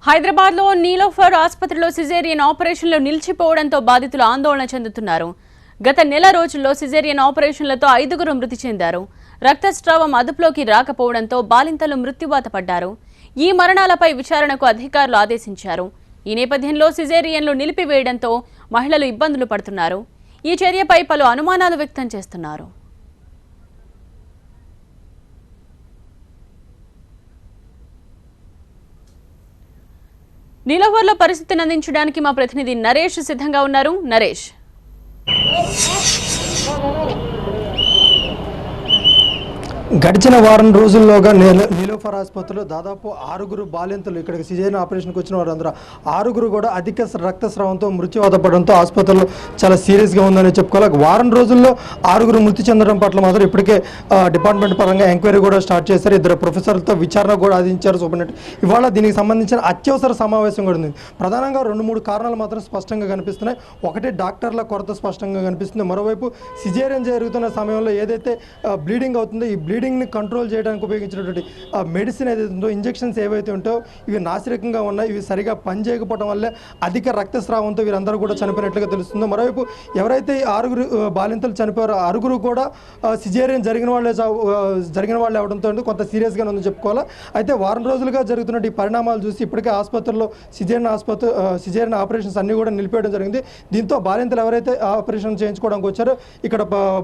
హైదరాబాద్లో నీలోఫర్ ఆసుపత్రిలో సిజేరియన్ ఆపరేషన్లు నిలిచిపోవడంతో బాధితులు ఆందోళన చెందుతున్నారు. గత నెల రోజుల్లో సిజేరియన్ ఆపరేషన్లతో 5గురు మృతి చెందారు. రక్తస్రావం అదుపులోకి రాకపోవడంతో బాలింతలు మృత్యువాత పడ్డారు. ఈ మరణాలపై విచారణకు అధికారులు ఆదేశించారు. ఈ నేపథ్యంలో సిజేరియన్లు నిలిపివేయడంతో మహిళలు ఇబ్బందులు పడుతున్నారు. ఈ చర్యపై పలు అనుమానాలు వ్యక్తం చేస్తున్నారు. నీలోఫర్లో పరిస్థితిని అందించడానికి మా ప్రతినిధి నరేష్ సిద్ధంగా ఉన్నారు. నరేష్, గడిచిన వారం రోజుల్లోగా నీలోఫర్ ఆసుపత్రిలో దాదాపు 6గురు బాలింతలు ఇక్కడికి సిజేరియన్ ఆపరేషన్కి వచ్చిన వారందరూ 6గురు కూడా అధిక రక్తస్రావంతో మృత్యువాత పడడంతో ఆసుపత్రిలో చాలా సీరియస్గా ఉందని చెప్పుకోవాలి. వారం రోజుల్లో 6గురు మృతి చెందడం పట్ల మాత్రం ఇప్పటికే డిపార్ట్మెంట్ పరంగా ఎంక్వైరీ కూడా స్టార్ట్ చేశారు. 2 ప్రొఫెసర్లతో విచారణ కూడా ఆదించారు సూపరింటెండెంట్. ఇవాళ దీనికి సంబంధించిన అత్యవసర సమావేశం కూడా ఉంది. ప్రధానంగా 2-3 కారణాలు మాత్రం స్పష్టంగా కనిపిస్తున్నాయి. ఒకటి, డాక్టర్ల కొరత స్పష్టంగా కనిపిస్తుంది. మరోవైపు సిజేరియన్ జరుగుతున్న సమయంలో ఏదైతే బ్లీడింగ్ అవుతుందో ఈ బ్లీడింగ్ని కంట్రోల్ చేయడానికి ఉపయోగించినటువంటి మెడిసిన్ ఏదైతే ఉందో, ఇంజెక్షన్స్ ఏవైతే ఉంటాయో ఇవి నాసిరకంగా ఉన్నాయి. ఇవి సరిగా పనిచేయకపోవడం వల్లే అధిక రక్తస్రావంతో వీరందరూ కూడా చనిపోయినట్లుగా తెలుస్తుందో. మరోవైపు ఎవరైతే 6గురు బాలింతలు చనిపోయారో 6గురు కూడా సిజేరియన్ జరిగిన వాళ్ళే అవడంతో కొంత సీరియస్గానే ఉందని చెప్పుకోవాలి. అయితే వారం రోజులుగా జరుగుతున్న ఈ పరిణామాలు చూసి ఇప్పటికే ఆసుపత్రిలో సిజేరియన్ ఆపరేషన్స్ అన్నీ కూడా నిలిపేయడం జరిగింది. దీంతో బాలింతలు ఎవరైతే ఆపరేషన్ చేయించుకోవడానికి వచ్చారో ఇక్కడ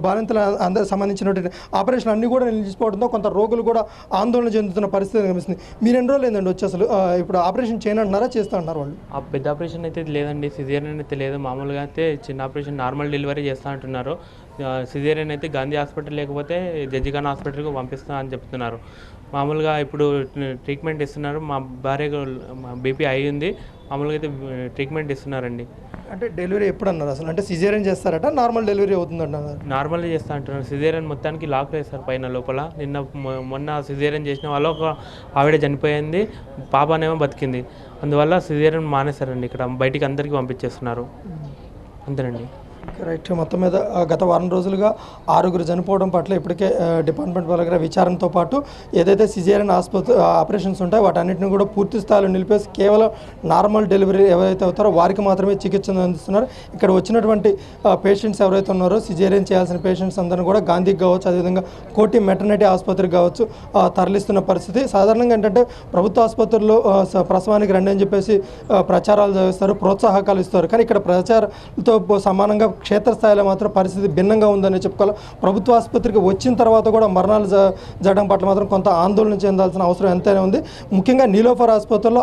బాలింతల అందరికి సంబంధించినటువంటి ఆపరేషన్ అన్నీ కూడా నిలిచిపోవడంతో కొంత రోగులు కూడా ఆందోళన చెందుతున్న పరిస్థితి కనిపిస్తుంది. మీరు ఎన్ని రోజులు ఏంటండి వచ్చి అసలు ఇప్పుడు ఆపరేషన్ చేయనంటున్నారా, చేస్తా అంటున్నారు వాళ్ళు? ఆ పెద్ద ఆపరేషన్ అయితే లేదండి, సిజేరియన్ అయితే లేదు. మామూలుగా అయితే చిన్న ఆపరేషన్ నార్మల్ డెలివరీ చేస్తూ అంటున్నారు. సిజేరియన్ అయితే గాంధీ హాస్పిటల్ లేకపోతే జడ్జిఖానా హాస్పిటల్కి పంపిస్తా అని చెప్తున్నారు. మామూలుగా ఇప్పుడు ట్రీట్మెంట్ ఇస్తున్నారు. మా భార్యకు బీపీ అయ్యింది, మామూలుగా అయితే ట్రీట్మెంట్ ఇస్తున్నారండి. అంటే డెలివరీ ఎప్పుడు అన్నారు అసలు? అంటే సిజేరియన్ చేస్తారట, నార్మల్ డెలివరీ అవుతుందంటున్నారు? నార్మల్గా చేస్తా అంటున్నారు. సిజేరియన్ మొత్తానికి లాక్ వేస్తారు పైన లోపల. మొన్న సిజేరియన్ చేసిన వాళ్ళు ఒక ఆవిడ చనిపోయింది, పాపనేమో బతికింది. అందువల్ల సిజేరియన్ మానేస్తారండి. ఇక్కడ బయటికి అందరికీ పంపించేస్తున్నారు. అంతేనండి. రైట్. మొత్తం మీద గత వారం రోజులుగా 6గురు చనిపోవడం పట్ల ఇప్పటికే డిపార్ట్మెంట్ వాళ్ళ విచారణతో పాటు ఏదైతే సిజేరియన్ ఆపరేషన్స్ ఉంటాయో వాటన్నిటిని కూడా పూర్తి స్థాయిలో నిలిపేసి కేవలం నార్మల్ డెలివరీ ఎవరైతే అవుతారో వారికి మాత్రమే చికిత్సను అందిస్తున్నారు. ఇక్కడ వచ్చినటువంటి పేషెంట్స్ ఎవరైతే ఉన్నారో సిజేరియన్ చేయాల్సిన పేషెంట్స్ అందరినీ కూడా గాంధీకి కావచ్చు, అదేవిధంగా కోటి మెటర్నిటీ ఆసుపత్రికి కావచ్చు తరలిస్తున్న పరిస్థితి. సాధారణంగా ఏంటంటే ప్రభుత్వ ఆసుపత్రుల్లో ప్రసవానికి రండి అని చెప్పేసి ప్రచారాలు చేస్తారు, ప్రోత్సాహకాలు ఇస్తారు. కానీ ఇక్కడ ప్రచారంతో సమానంగా క్షేత్రస్థాయిలో మాత్రం పరిస్థితి భిన్నంగా ఉందని చెప్పుకోవాలి. ప్రభుత్వ ఆసుపత్రికి వచ్చిన తర్వాత కూడా మరణాలు జరగడం పట్ల మాత్రం కొంత ఆందోళన చెందాల్సిన అవసరం ఎంతైనా ఉంది. ముఖ్యంగా నీలోఫర్ ఆసుపత్రిలో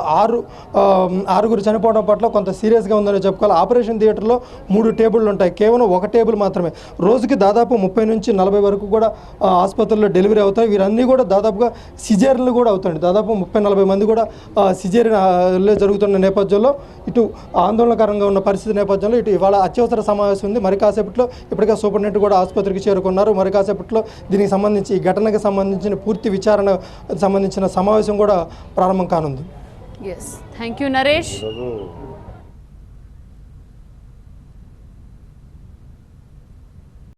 6గురు చనిపోవడం పట్ల కొంత సీరియస్గా ఉందని చెప్పుకోవాలి. ఆపరేషన్ థియేటర్లో 3 టేబుళ్ళు ఉంటాయి, కేవలం 1 టేబుల్ మాత్రమే. రోజుకి దాదాపు 30 నుంచి 40 వరకు కూడా ఆసుపత్రుల్లో డెలివరీ అవుతాయి. వీరన్నీ కూడా దాదాపుగా సిజేరియన్లు కూడా అవుతాయి. దాదాపు 30-40 మంది కూడా సిజేరియన్ జరుగుతున్న నేపథ్యంలో ఇటు ఆందోళనకరంగా ఉన్న పరిస్థితి నేపథ్యంలో ఇటు ఇవాళ అత్యవసర సమావేశం ఉంది. మరి కాసేపట్లో ఇప్పటికే సూపరింటెండెంట్ కూడా ఆసుపత్రికి చేరుకున్నారు. మరి కాసేపట్లో దీనికి సంబంధించి ఈ ఘటనకు సంబంధించిన పూర్తి విచారణ సంబంధించిన సమావేశం కూడా ప్రారంభం కానుంది. Thank you Naresh.